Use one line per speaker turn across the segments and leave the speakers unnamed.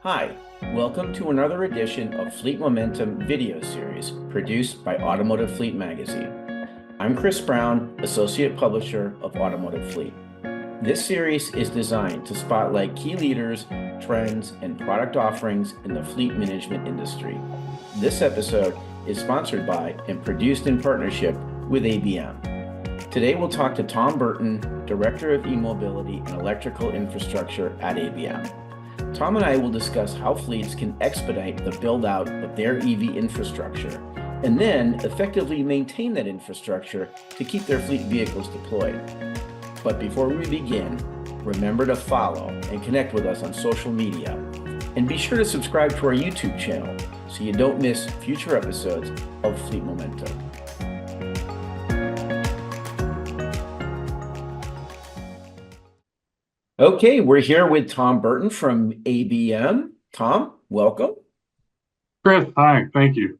Hi, welcome to another edition of Fleet Momentum video series produced by Automotive Fleet magazine. I'm Chris Brown, Associate Publisher of Automotive Fleet. This series is designed to spotlight key leaders, trends, and product offerings in the fleet management industry. This episode is sponsored by and produced in partnership with ABM. Today we'll talk to Tom Berton, Director of E-Mobility and Electrical Infrastructure at ABM. Tom and I will discuss how fleets can expedite the build-out of their EV infrastructure and then effectively maintain that infrastructure to keep their fleet vehicles deployed. But before we begin, remember to follow and connect with us on social media, and be sure to subscribe to our YouTube channel so you don't miss future episodes of Fleet Momentum. Okay, we're here with Tom Berton from ABM. Tom, welcome.
Chris, hi, thank you.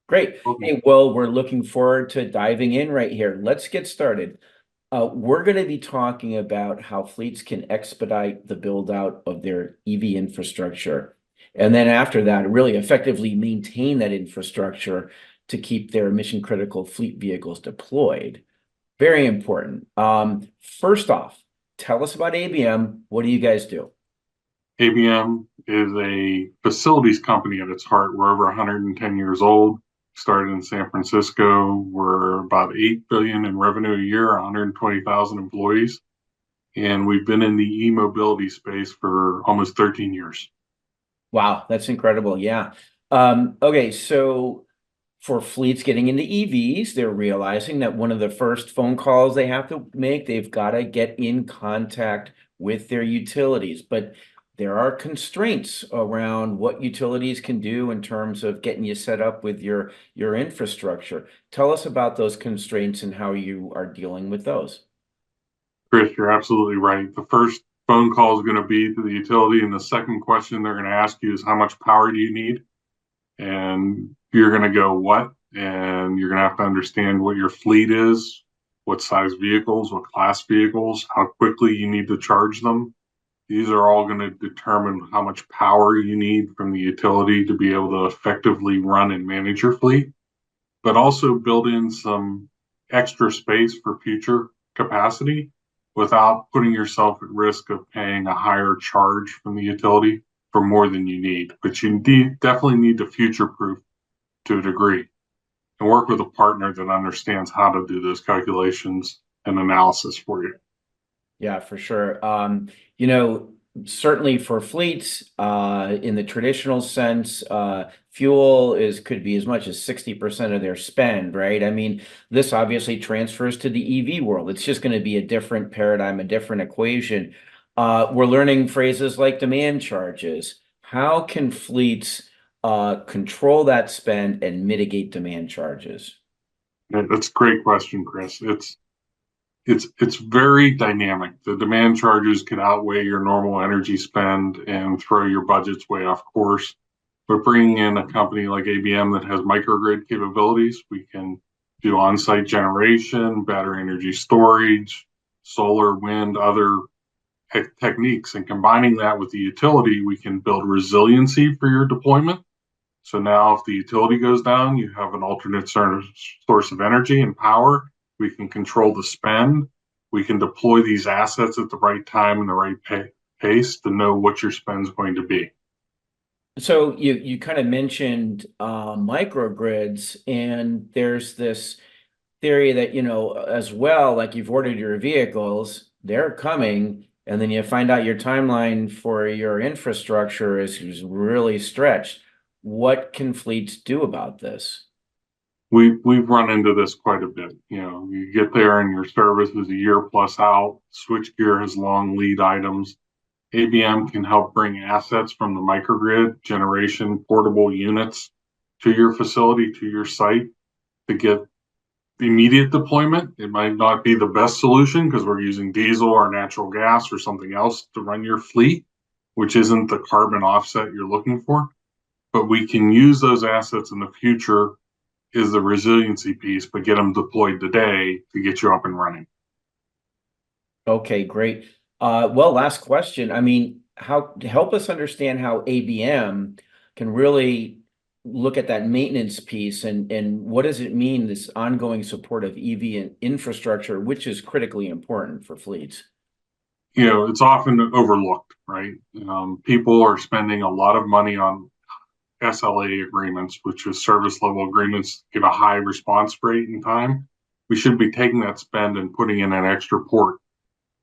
Great. Hey, well, we're looking forward to diving in right here. Let's get started. We're going to be talking about how fleets can expedite the build out of their EV infrastructure. And then after that, really effectively maintain that infrastructure to keep their mission critical fleet vehicles deployed. Very important. First off, tell us about ABM. What do you guys do?
ABM is a facilities company at its heart. We're over 110 years old. Started in San Francisco. We're about $8 billion in revenue a year, 120,000 employees. And we've been in the e-mobility space for almost 13 years.
Wow, that's incredible. Yeah. Okay, so for fleets getting into EVs, they're realizing that one of the first phone calls they have to make, they've got to get in contact with their utilities. But there are constraints around what utilities can do in terms of getting you set up with your infrastructure. Tell us about those constraints and how you are dealing with those.
Chris, you're absolutely right. The first phone call is going to be to the utility, and the second question they're going to ask you is how much power do you need? And you're going to go, what? And you're going to have to understand what your fleet is, what size vehicles, what class vehicles, how quickly you need to charge them. These are all going to determine how much power you need from the utility to be able to effectively run and manage your fleet, but also build in some extra space for future capacity without putting yourself at risk of paying a higher charge from the utility for more than you need. But you definitely need to future-proof to a degree and work with a partner that understands how to do those calculations and analysis for you.
Yeah, for sure. Certainly for fleets, in the traditional sense, fuel could be as much as 60% of their spend, right? I mean, this obviously transfers to the EV world. It's just going to be a different paradigm, a different equation. We're learning phrases like demand charges. How can fleets control that spend and mitigate demand charges?
That's a great question, Chris. It's very dynamic. The demand charges can outweigh your normal energy spend and throw your budgets way off course. But bringing in a company like ABM that has microgrid capabilities, we can do on-site generation, battery energy storage, solar, wind, other techniques. And combining that with the utility, we can build resiliency for your deployment. So now if the utility goes down, you have an alternate source of energy and power. We can control the spend. We can deploy these assets at the right time and the right pace to know what your spend is going to be.
So you kind of mentioned microgrids, and there's this theory that, as well, like you've ordered your vehicles, they're coming, and then you find out your timeline for your infrastructure is really stretched. What can fleets do about this?
We've run into this quite a bit. You get there and your service is a year plus out. Switchgear has long lead items. ABM can help bring assets from the microgrid generation portable units to your facility, to your site to get immediate deployment. It might not be the best solution because we're using diesel or natural gas or something else to run your fleet, which isn't the carbon offset you're looking for. But we can use those assets in the future is the resiliency piece, but get them deployed today to get you up and running.
Okay, great. Well, last question. I mean, how to help us understand how ABM can really look at that maintenance piece and what does it mean, this ongoing support of EV infrastructure, which is critically important for fleets.
It's often overlooked, right? People are spending a lot of money on SLA agreements, which is service level agreements, give a high response rate and time. We should be taking that spend and putting in an extra port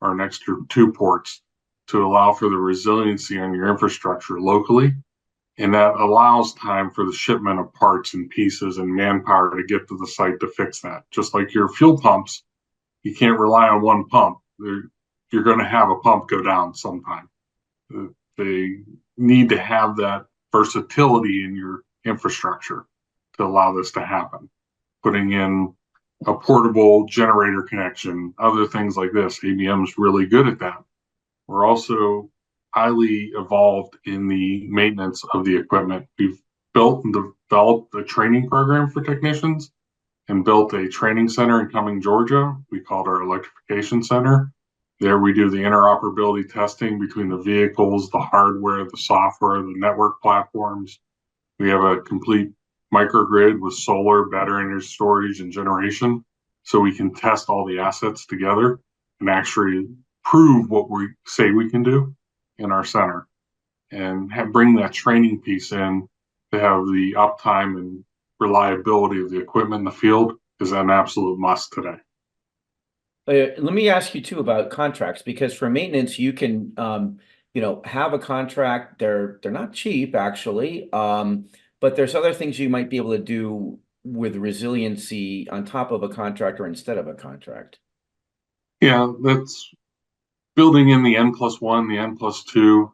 or an extra two ports to allow for the resiliency on your infrastructure locally. And that allows time for the shipment of parts and pieces and manpower to get to the site to fix that. Just like your fuel pumps, you can't rely on one pump. You're going to have a pump go down sometime. They need to have that versatility in your infrastructure to allow this to happen. Putting in a portable generator connection, other things like this. ABM is really good at that. We're also highly evolved in the maintenance of the equipment. We've built and developed a training program for technicians and built a training center in Cumming, Georgia. We called our electrification center. There we do the interoperability testing between the vehicles, the hardware, the software, the network platforms. We have a complete microgrid with solar, battery energy storage, and generation. So we can test all the assets together and actually prove what we say we can do in our center and bring that training piece in to have the uptime and reliability of the equipment in the field is an absolute must today.
Let me ask you too about contracts, because for maintenance, you can, have a contract. They're not cheap actually, but there's other things you might be able to do with resiliency on top of a contract or instead of a contract.
Yeah, that's building in the N+1, the N+2,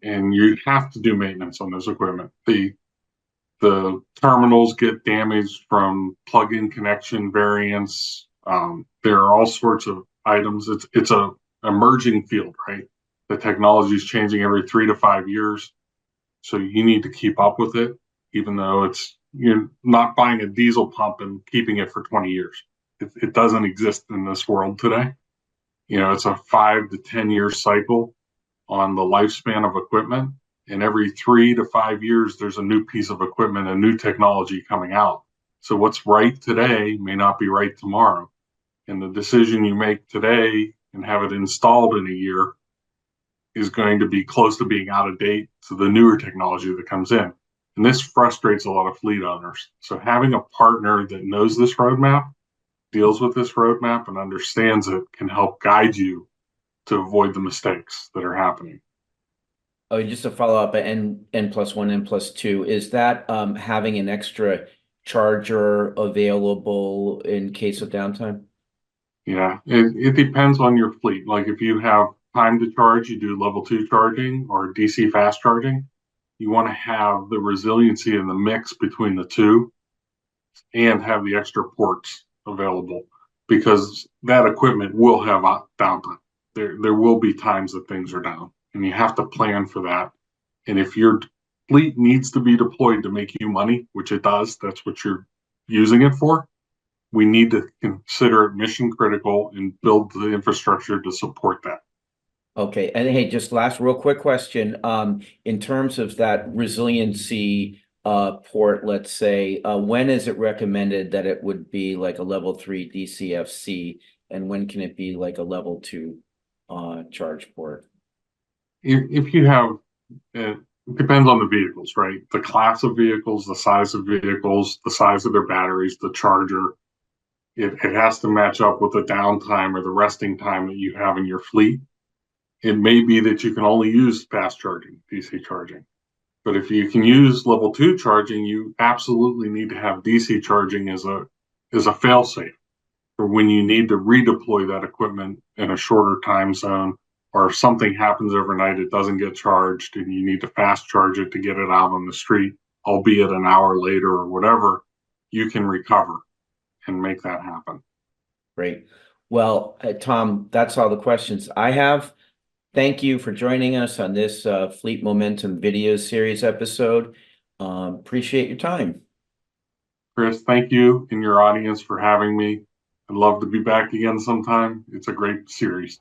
and you have to do maintenance on this equipment. The terminals get damaged from plug-in connection variants. There are all sorts of items. It's a emerging field, right? The technology is changing every 3 to 5 years, so you need to keep up with it. Even though you're not buying a diesel pump and keeping it for 20 years. It doesn't exist in this world today. It's a 5 to 10 year cycle on the lifespan of equipment. And every 3 to 5 years, there's a new piece of equipment, a new technology coming out. So what's right today may not be right tomorrow. And the decision you make today and have it installed in a year is going to be close to being out of date to the newer technology that comes in. And this frustrates a lot of fleet owners. So having a partner that knows this roadmap, deals with this roadmap, and understands it can help guide you to avoid the mistakes that are happening.
Oh, just to follow up, N+1, N+2, is that having an extra charger available in case of downtime?
Yeah, it depends on your fleet. Like if you have time to charge, you do level 2 charging or DC fast charging. You want to have the resiliency in the mix between the two and have the extra ports available because that equipment will have downtime. There will be times that things are down and you have to plan for that. And if your fleet needs to be deployed to make you money, which it does, that's what you're using it for, we need to consider it mission critical and build the infrastructure to support that.
Okay, and hey, just last real quick question. In terms of that resiliency port, let's say, when is it recommended that it would be like a level 3 DCFC, and when can it be like a level 2 charge port?
If you have, it depends on the vehicles, right? The class of vehicles, the size of vehicles, the size of their batteries, the charger. It has to match up with the downtime or the resting time that you have in your fleet. It may be that you can only use fast charging, DC charging. But if you can use level 2 charging, you absolutely need to have DC charging as a fail-safe for when you need to redeploy that equipment in a shorter time zone, or if something happens overnight, it doesn't get charged and you need to fast charge it to get it out on the street, albeit an hour later or whatever, you can recover and make that happen.
Great. Well, Tom, that's all the questions I have. Thank you for joining us on this Fleet Momentum video series episode. Appreciate your time.
Chris, thank you and your audience for having me. I'd love to be back again sometime. It's a great series.